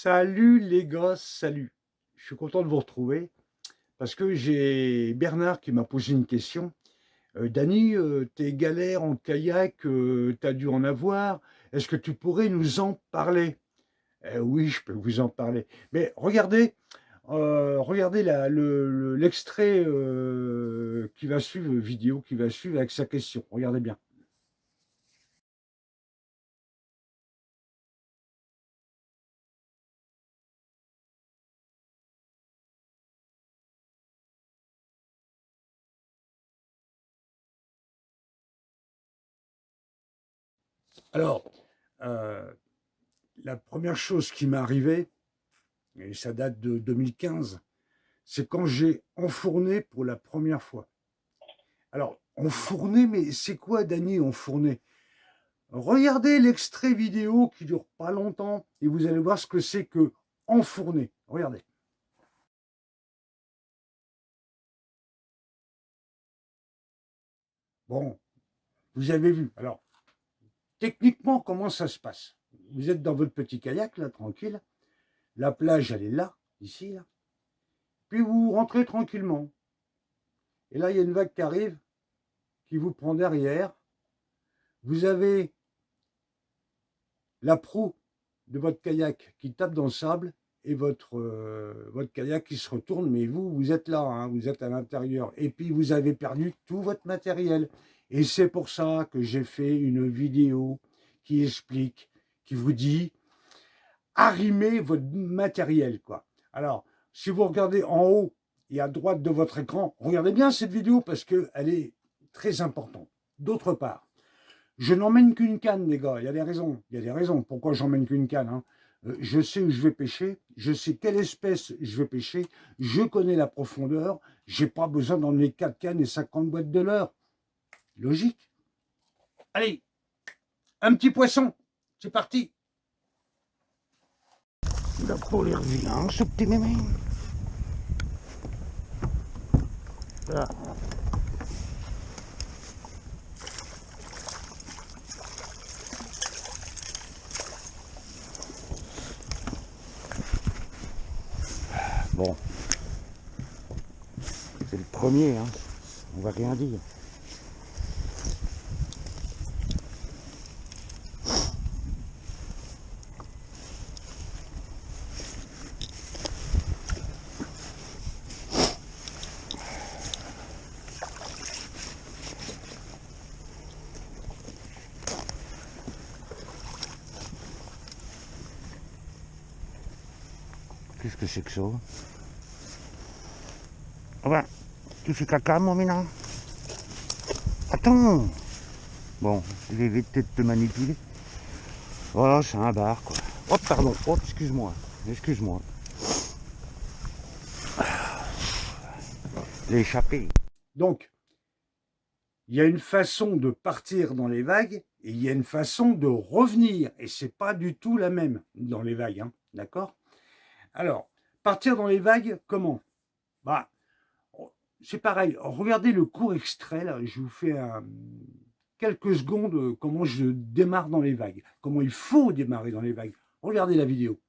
Salut les gosses, salut. Je suis content de vous retrouver parce que j'ai Bernard qui m'a posé une question. Dany, tes galères en kayak, tu as dû en avoir. Est-ce que tu pourrais nous en parler? Oui, je peux vous en parler. Mais regardez l'extrait qui va suivre, vidéo qui va suivre avec sa question. Regardez bien. Alors, euh, la première chose qui m'est arrivée, et ça date de 2015, c'est quand j'ai enfourné pour la première fois. Alors, enfourné, mais c'est quoi, Dany, enfourné? Regardez l'extrait vidéo qui dure pas longtemps et vous allez voir ce que c'est que enfourner. Regardez. Bon, vous avez vu. Alors, techniquement, comment ça se passe? Vous êtes dans votre petit kayak, là, tranquille. La plage, elle est là, ici, là. Puis vous rentrez tranquillement. Et là, il y a une vague qui arrive, qui vous prend derrière. Vous avez la proue de votre kayak qui tape dans le sable et votre kayak qui se retourne, mais vous êtes là, hein, vous êtes à l'intérieur. Et puis, vous avez perdu tout votre matériel. Et c'est pour ça que j'ai fait une vidéo qui explique, qui vous dit, arrimez votre matériel, quoi. Alors, si vous regardez en haut et à droite de votre écran, regardez bien cette vidéo parce qu'elle est très importante. D'autre part, je n'emmène qu'une canne, les gars. Il y a des raisons. Il y a des raisons. Pourquoi j'emmène qu'une canne, hein. Je sais où je vais pêcher. Je sais quelle espèce je vais pêcher. Je connais la profondeur. J'ai pas besoin d'emmener 4 cannes et 50 boîtes de leurre. Logique. Allez, un petit poisson. C'est parti. Il a pas l'air vilain, ce petit mémé. Là. Bon, c'est le premier, hein. On va rien dire. Qu'est-ce que c'est que ça? Ah ben, tu fais caca, mon minon? Attends. Bon, je vais éviter de te manipuler. Voilà, c'est un bar, quoi. Oh, pardon. Oh, excuse-moi. Excuse-moi. J'ai échappé. Donc, il y a une façon de partir dans les vagues et il y a une façon de revenir. Et c'est pas du tout la même dans les vagues, hein. D'accord? Alors, partir dans les vagues, comment? Bah, c'est pareil. Regardez le court extrait, là. Je vous fais quelques secondes comment je démarre dans les vagues. Comment il faut démarrer dans les vagues. Regardez la vidéo.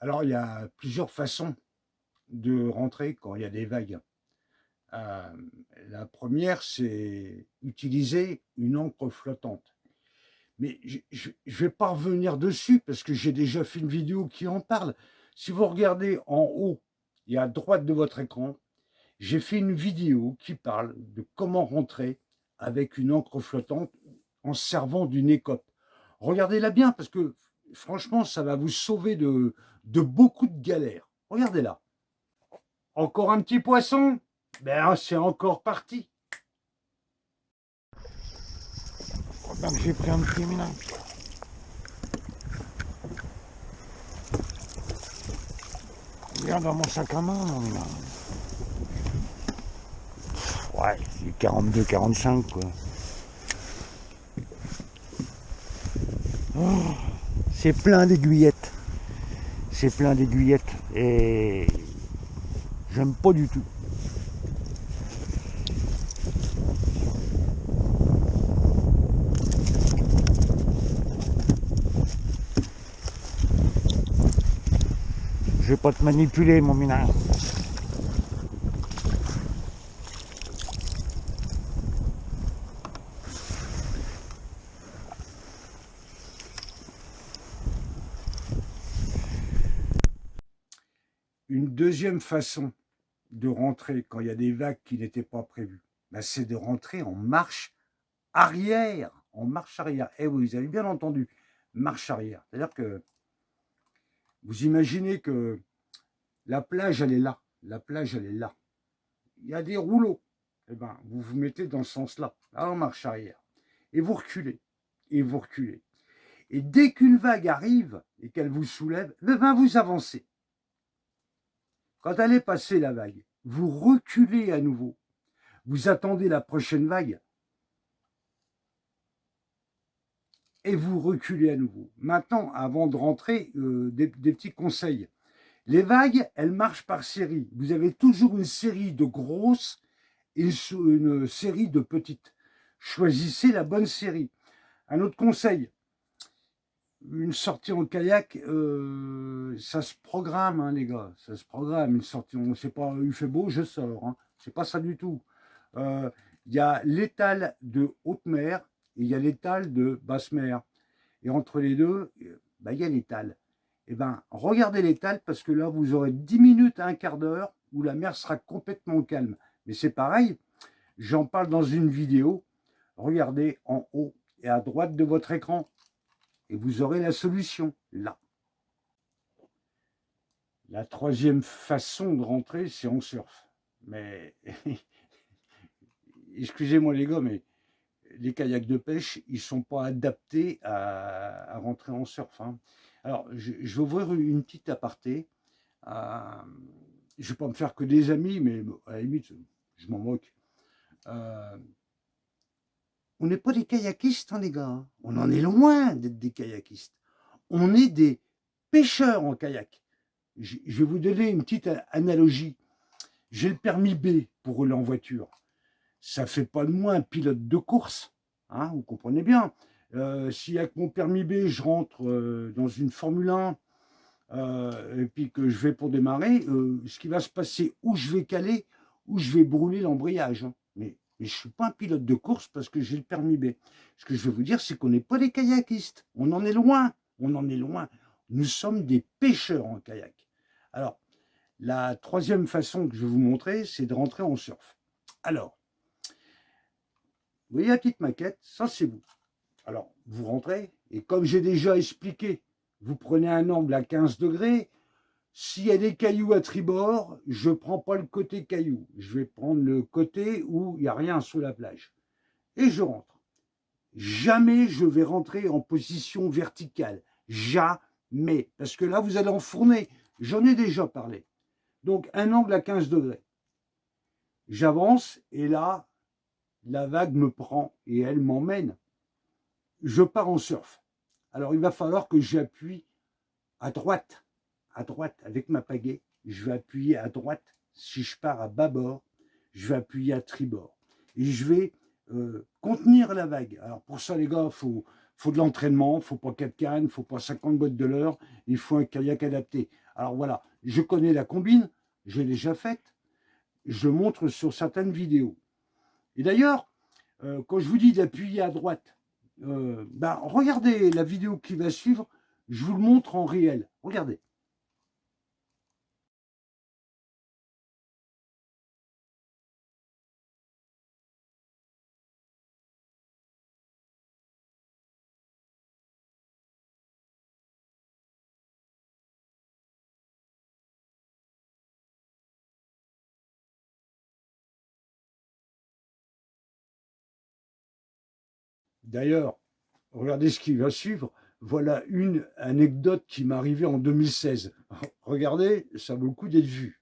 Alors, il y a plusieurs façons de rentrer quand il y a des vagues. Euh, la première, c'est utiliser une encre flottante. Mais je ne vais pas revenir dessus parce que j'ai déjà fait une vidéo qui en parle. Si vous regardez en haut et à droite de votre écran, j'ai fait une vidéo qui parle de comment rentrer avec une encre flottante en se servant d'une écope. Regardez-la bien parce que franchement, ça va vous sauver de beaucoup de galères. Regardez-la. Encore un petit poisson? Ben, c'est encore parti. Donc j'ai pris un petit mina. Regarde dans mon sac à main, mon mina. Ouais, c'est 42-45 quoi. Oh, c'est plein d'aiguillettes. C'est plein d'aiguillettes. Et j'aime pas du tout. Je vais pas te manipuler, mon minard. Une deuxième façon de rentrer quand il y a des vagues qui n'étaient pas prévues, ben, c'est de rentrer en marche arrière. En marche arrière. Eh oui, vous avez bien entendu, marche arrière. C'est-à-dire que vous imaginez que la plage, elle est là. La plage, elle est là. Il y a des rouleaux. Eh ben, vous vous mettez dans ce sens-là, en marche arrière. Et vous reculez. Et vous reculez. Et dès qu'une vague arrive et qu'elle vous soulève, eh ben, vous avancez. Quand elle est passée, la vague, vous reculez à nouveau. Vous attendez la prochaine vague et vous reculez à nouveau. Maintenant, avant de rentrer, des petits conseils. Les vagues, elles marchent par série. Vous avez toujours une série de grosses et une série de petites. Choisissez la bonne série. Un autre conseil, une sortie en kayak, ça se programme, hein, les gars. Ça se programme. Une sortie, on ne sait pas, il fait beau, je sors. Hein. C'est pas ça du tout. Il y a l'étale de haute mer et il y a l'étale de basse mer. Et entre les deux, il y a l'étale. Eh ben, regardez l'étale parce que là, vous aurez 10 minutes à un quart d'heure où la mer sera complètement calme. Mais c'est pareil, j'en parle dans une vidéo. Regardez en haut et à droite de votre écran et vous aurez la solution là. La troisième façon de rentrer, c'est en surf. Mais excusez-moi les gars, mais les kayaks de pêche, ils ne sont pas adaptés à rentrer en surf. Hein. Alors, je vais ouvrir une petite aparté. Je ne vais pas me faire que des amis, mais à la limite, je m'en moque. On n'est pas des kayakistes, hein, les gars. On en est loin d'être des kayakistes. On est des pêcheurs en kayak. Je vais vous donner une petite analogie. J'ai le permis B pour rouler en voiture. Ça ne fait pas de moi un pilote de course. Hein, vous comprenez bien. Si avec mon permis B, je rentre dans une Formule 1 et puis que je vais pour démarrer, ce qui va se passer, où je vais caler, où je vais brûler l'embrayage. Hein. Mais je ne suis pas un pilote de course parce que j'ai le permis B. Ce que je veux vous dire, c'est qu'on n'est pas des kayakistes. On en est loin. On en est loin. Nous sommes des pêcheurs en kayak. Alors, la troisième façon que je vais vous montrer, c'est de rentrer en surf. Alors, vous voyez la petite maquette, ça c'est vous. Alors, vous rentrez, et comme j'ai déjà expliqué, vous prenez un angle à 15 degrés. S'il y a des cailloux à tribord, je ne prends pas le côté caillou. Je vais prendre le côté où il n'y a rien sur la plage. Et je rentre. Jamais je vais rentrer en position verticale. Jamais. Parce que là, vous allez enfourner. J'en ai déjà parlé. Donc, un angle à 15 degrés. J'avance et là, la vague me prend et elle m'emmène. Je pars en surf. Alors, il va falloir que j'appuie à droite, avec ma pagaie. Je vais appuyer à droite. Si je pars à bâbord, je vais appuyer à tribord. Et je vais contenir la vague. Alors, pour ça, les gars, faut de l'entraînement, il ne faut pas 4 cannes, il ne faut pas 50 bottes de l'heure, il faut un kayak adapté. Alors voilà, je connais la combine, je l'ai déjà faite, je le montre sur certaines vidéos. Et d'ailleurs, quand je vous dis d'appuyer à droite, regardez la vidéo qui va suivre, je vous le montre en réel. Regardez. D'ailleurs, regardez ce qui va suivre. Voilà une anecdote qui m'est arrivée en 2016. Regardez, ça vaut le coup d'être vu.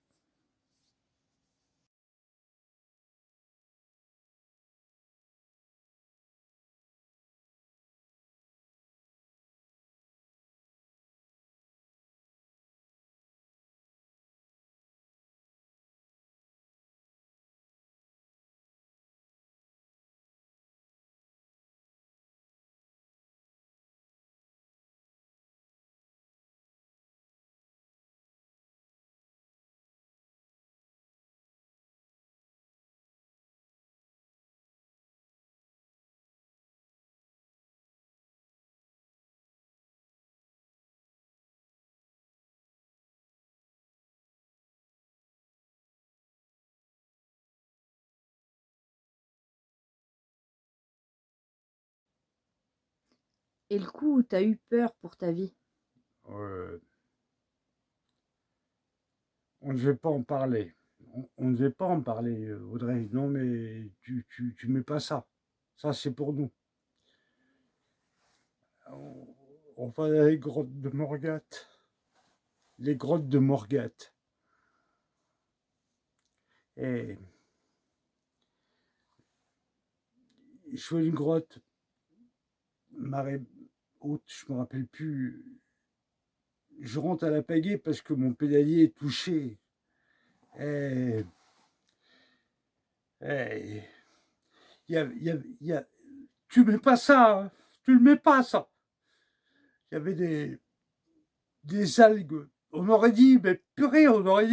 Et le coup où tu as eu peur pour ta vie? On ne devait pas en parler. On ne devait pas en parler, Audrey. Non, mais tu mets pas ça. Ça, c'est pour nous. On va à les grottes de Morgat. Les grottes de Morgat. Et je fais une grotte, marée haute, je me rappelle plus. Je rentre à la pagaie parce que mon pédalier est touché. Et tu mets pas ça, hein. Tu le mets pas ça. Il y avait des algues. On aurait dit, mais purée, on aurait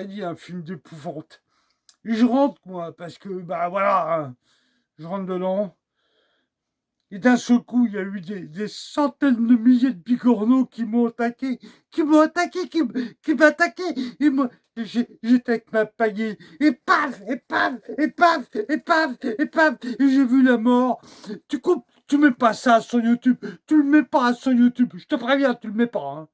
dit un film d'épouvante. Et je rentre, moi, parce que, bah voilà, hein, je rentre dedans. Et d'un seul coup, il y a eu des centaines de milliers de bigorneaux qui m'ont attaqué, qui m'attaquaient. Et moi, j'étais avec ma pagaie, et paf, et paf, et paf, et paf, et paf, et j'ai vu la mort. Tu mets pas ça sur YouTube, tu le mets pas sur YouTube, je te préviens, tu le mets pas, hein.